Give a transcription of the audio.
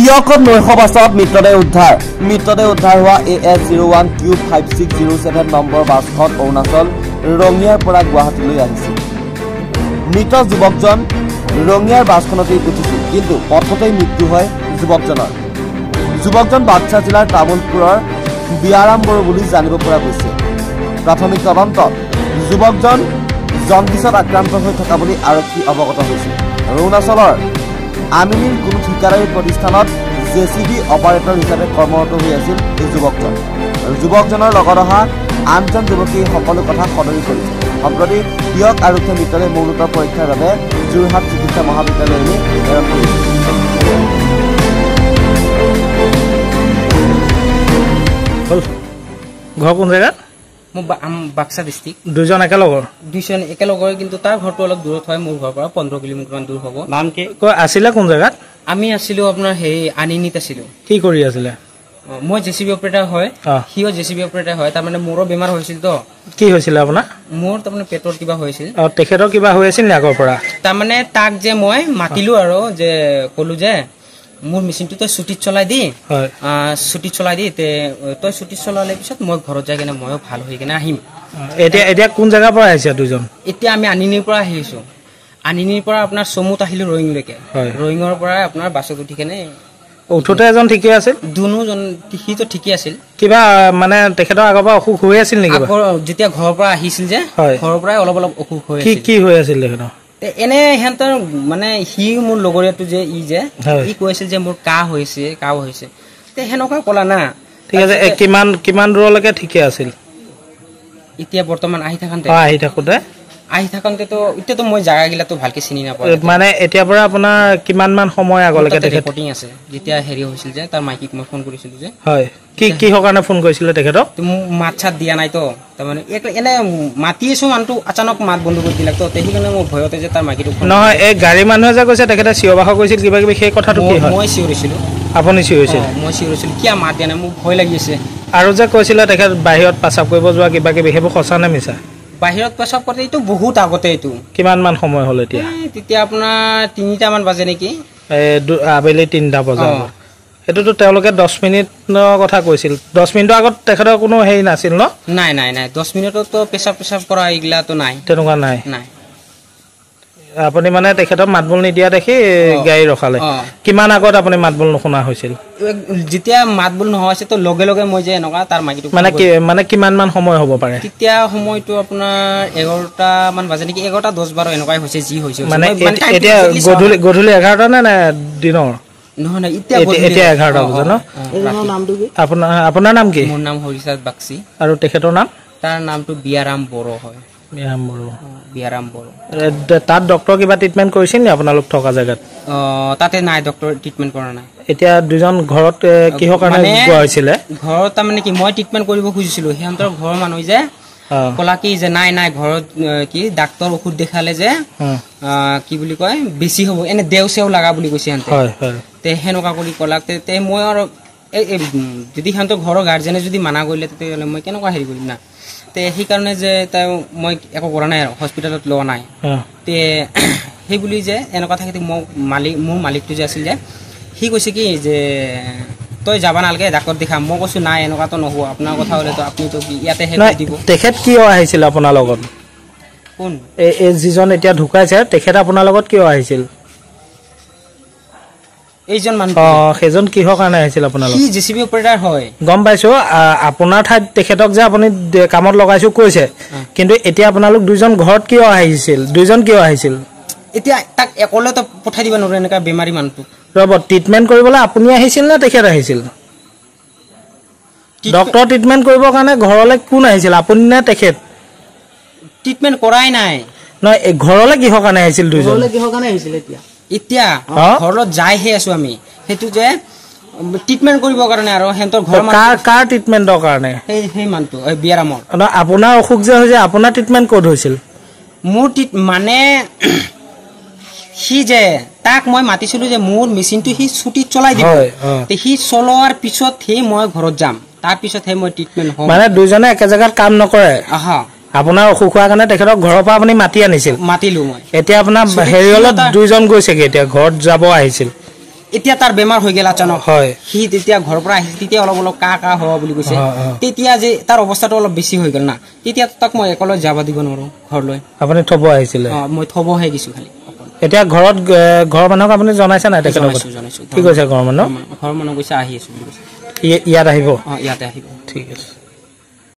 তিয়কত নৈশ বাছত মৃতদেহ উদ্ধাৰ হোৱা AS01Q5607 নম্বৰ বাছখন অৰুণাচল ৰঙিয়াৰ পৰা গুৱাহাটীলৈ আহিছিল। মৃত যুৱকজন ৰঙিয়াৰ বাছখনতেই উঠিছিল, কিন্তু পথতেই মৃত্যু হয় যুৱকজন বাক্সা জিলাৰ তামুলপুৰৰ বিয়াৰাম বড়ো বুলি জানিব পৰা গৈছে। প্ৰাথমিক তদন্তত যুৱকজন জণ্ডিছত আক্ৰান্ত হৈ থকা বুলি আৰক্ষী অৱগত হৈছে। অৰুণাচলৰ আমিনীৰ কোনো ঠিকাদাৰী প্ৰতিষ্ঠানত JCB অপাৰেটৰ হিচাপে কৰ্মৰত হৈ আছিল এই যুৱকজন। যুৱকজনৰ লগত অহা আনজন যুৱতীয়ে সকলো কথা সদৰি কৰিছে। সম্প্ৰতি তিয়ক আৰক্ষীয়ে মৃতদেহ মৰণোত্তৰ পৰীক্ষাৰ বাবে যোৰহাট চিকিৎসা মহাবিদ্যালয়লৈ প্ৰেৰণ কৰিছে। ঘৰ কোন জেগাত? বাক্সা ডিস্ট্ৰিক্ট। দুজন একেলগৰ কিন্তু তাৰ ঘৰটো অলপ দূৰত হয়, মোৰ ঘৰৰ পৰা 15 কিলোমিটাৰ দূৰ হ'ব। নাম কি আছিলে? কোন জেগাত? আমি আছিলো আপোনাৰ আনিনীত আছিলো। কি কৰি আছিলে? মই JCB অপাৰেটৰ হয়, সিও JCB অপাৰেটৰ হয়। তাৰমানে মোৰো বেমাৰ হৈছিল তো। কি হৈছিল আপোনাৰ? মোৰ তাৰমানে পেটৰ কিবা হৈছিল। তেখেতৰ কিবা হৈ আছিল নে আগৰ পৰা? তাৰমানে তাক যে মই মাতিলো আৰু যে কলো যে মোৰ মেচিনটো তই ছুটিত চলাই দি, তই ছুটিত চলালে পিছত মই ঘৰত যাই কিনে ময়ো ভাল হৈ কিনে আহিম। এতিয়া কোন জেগাৰ পৰা আহিছে দুজন? এতিয়া আমি আনিনীৰ পৰা আহিছো। আনিনীৰ পৰা আপোনাৰ চমুত আহিলো ৰয়িংলৈকে। ৰয়িঙৰ পৰা আপোনাৰ বাছত উঠি কেনে উঠোতে এজন ঠিকে আছিল, দুজন সিটো ঠিকে আছিল। কিবা মানে তেখেতৰ আগৰ পৰা অসুখ হৈ আছিল নেকি? যেতিয়া ঘৰৰ পৰা আহিছিল যে ঘৰৰ পৰাই অলপ অলপ অসুখ হৈ আছিল। কি হৈ আছিল তেখেতৰ? এনে সিহঁতৰ মানে সি মোৰ লগৰীয়াটো যে ই কৈছিল যে মোৰ কাহ হৈছে সেনেকুৱা কলা না। ঠিক আছে, কিমান দূৰলৈকে ঠিকে আছিল? এতিয়া বৰ্তমান আহি থাকোঁতে এতিয়াতো মই জাগাগিলাতো ভালকে চিনি নাপাওঁ। মানে এতিয়াৰ পৰা আপোনাৰ কিমান মান সময় আগলৈকে ৰিপৰ্টিং আছে? যেতিয়া হেৰি হৈছিল যে তাৰ মাইকীক মই ফোন কৰিছিলো যে। হয়, কিহৰ কাৰণে ফোন কৰিছিলে তেখেতক? মাত চাত দিয়া নাই তো, তাৰমানে এনে মাতি আছো, মানুহটো আচানক মাত বন্ধ কৰি দিলাক তো, সেইকাৰণে মই ভয়তে যে তাৰ মাইকীটো নহয়। এই গাড়ী মানুহে যে কৈছে তেখেতে চিঞৰ বাখৰ কৰিছিল কিবা কিবি, সেই কথাটো কি হয়? মই চিঞৰিছিলো। আপুনি চিঞৰিছিল? মই চিঞৰিছিলো, কিয় মাত দিয়া নাই, মোক ভয় লাগি আছে। আৰু যে কৈছিলে তেখেত বাহিৰত পেচাব কৰিব যোৱা কিবা কিবি, সেইবোৰ সঁচা নে মিছা? বাহিৰত পেচাব কৰোঁতে এইটো বহুত আগতে। এইটো কিমান মান সময় হ'ল এতিয়া? তেতিয়া আপোনাৰ 3টা মান বাজে নেকি, আবেলি 3টা বজা। সেইটোতো তেওঁলোকে 10 মিনিটৰ কথা কৈছিল। 10 মিনিটৰ আগত তেখেতৰ কোনো হেৰি নাছিল ন? নাই 10 মিনিটতো পেচাব কৰা এইগিলাটো নাই, তেনেকুৱা নাই। আপুনি মানে তেখেতক মাতবোল নিদিয়া দেখি গাড়ী ৰখালে। কিমান আগত আপুনি মাতবোল নুশুনা হৈছিল? যেতিয়া মাতবোল নোহোৱা হৈছে তো লগে লগে মই যে এনেকুৱা তাৰ মাইকীটো মানে কিমান মান সময় হ'ব পাৰে? তেতিয়া সময়টো আপোনাৰ 11টা মান বাজে নেকি, 11টা 10-12 এনেকুৱাই হৈছে যি হৈছে। মানে এতিয়া গধূলি 11টা নে দিনৰ? নহয়, এতিয়া 11টা বজা ন? আপোনাৰ নাম কি? মোৰ নাম হৰিচাঁদ বাগচি। আৰু তেখেতৰ নাম? তাৰ নামটো বিয়াৰাম বড়ো হয়। বিয়াৰাম বড়ো। তাত ডক্টৰ কিবা ট্ৰিটমেণ্ট কৰিছিল নে আপোনালোক থকা জেগাত? তাতে নাই, ডক্টৰ ট্ৰিটমেণ্ট কৰা নাই। এতিয়া দুজন ঘৰত কিহৰ কাৰণে যোৱা হৈছিলে? ঘৰত তাৰমানে কি মই ট্ৰিটমেণ্ট কৰিব খুজিছিলো, সিহঁতৰ ঘৰৰ মানুহ যে কলা কি যে নাই ঘৰত কি ডাক্তৰ ঔষধ দেখালে যে কি বুলি কয় বেছি হ'ব, এনে দেও চেও লগা বুলি কৈছে সিহঁতে। সেনেকুৱা কৰি কলাক। মই আৰু যদি সিহঁতৰ ঘৰৰ গাৰ্জেনে যদি মানা কৰিলে তেতিয়াহ'লে মই কেনেকুৱা হেৰি কৰিম না। সেইকাৰণে যে মই একো কৰা নাই আৰু হস্পিটেলত লোৱা নাই। সেই বুলি যে এনেকুৱা থাকে, মোৰ মালিকটো যে আছিল যে সি কৈছে কি যে তই যাবা নালাগে, ডাক্তৰ দেখাম। মই কৈছো নাই, এনেকুৱাতো নহ'ব, আপোনাৰ কথা হ'লেতো আপুনিতো ইয়াতে হেল্প দিব। তেখেত কিয় আহিছিল আপোনাৰ লগত? কোন? এই যিজন এতিয়া ঢুকাইছে তেখেত আপোনাৰ লগত কিয় আহিছিল? এইজন মানুহ সেইজন কিহৰ কাৰণে আহিছিল আপোনাৰ লগত? JCB অপাৰেটৰ হয়। গম পাইছো, আপোনাৰ ঠাইত তেখেতক যে আপুনি কামত লগাইছো কৈছে, কিন্তু এতিয়া আপোনালোক দুজন ঘৰত কিয় আহিছিল? দুজন কিয় আহিছিল? এতিয়া তাক একলেতো পঠাই দিব নোৱাৰো, এনেকুৱা বেমাৰী মানুহটো। ৰ'ব, ট্ৰিটমেণ্ট কৰিবলৈ আপুনি আহিছিল নে তেখেত আহিছিল? ডক্টৰ ট্ৰিটমেণ্ট কৰিবৰ কাৰণে ঘৰলৈ কোন আহিছিল, আপুনি নে তেখেত? ট্ৰিটমেণ্ট কৰাই নাই। নহয়, ঘৰলৈ কিহৰ কাৰণে আহিছিল দুজন? কিহৰ কাৰণে আহিছিল? এতিয়া ঘৰত যাইহে আছো আমি, সেইটো যে ট্ৰিটমেণ্ট কৰিবৰ কাৰণে। আৰু সিহঁতৰ ঘৰ কাৰ ট্ৰিটমেণ্টৰ কাৰণে? সেই মানুহটো বিয়াৰামৰ। আপোনাৰ অসুখ যে হৈছে, আপোনাৰ ট্ৰিটমেণ্ট ক'ত হৈছিল? মোৰ মানে সি যে তাক মই মাতিছিলো যে মোৰ মেচিনটো সি ছুটিত চলাই দিব, সি চলোৱাৰ পিছতহে মই ঘৰত যাম, তাৰ পিছতহে মই ট্ৰিটমেণ্ট হ'ম। মানে দুজনে একে জেগাত কাম নকৰে? আপোনাৰ অসুখ হোৱাৰ কাৰণে তেখেতক ঘৰৰ পৰা আপুনি মাতি আনিছিল? মাতিলো মই। এতিয়া আপোনাৰ হেৰিয়লত দুজন গৈছেগে, এতিয়া ঘৰত যাব আহিছিল? এতিয়া তাৰ বেমাৰ হৈ গেল আচানক হয় সি তেতিয়া ঘৰৰ পৰা আহিছে তেতিয়া অলপ অলপ কা হোৱা বুলি কৈছে তেতিয়া যে তাৰ অৱস্থাটো অলপ বেছি হৈ গ'ল না তেতিয়া তাক মই একলৈ যাব দিব নোৱাৰো ঘৰলৈ আপুনি থব আহিছিলে মই থবহে গৈছো খালি এতিয়া ঘৰৰ মানুহক আপুনি জনাইছে নাই তেখেতক জনাইছো কি কৈছে ঘৰৰ মানুহ কৈছে আহি আছো বুলি কৈছে ইয়াত আহিব ইয়াতে আহিব ঠিক আছে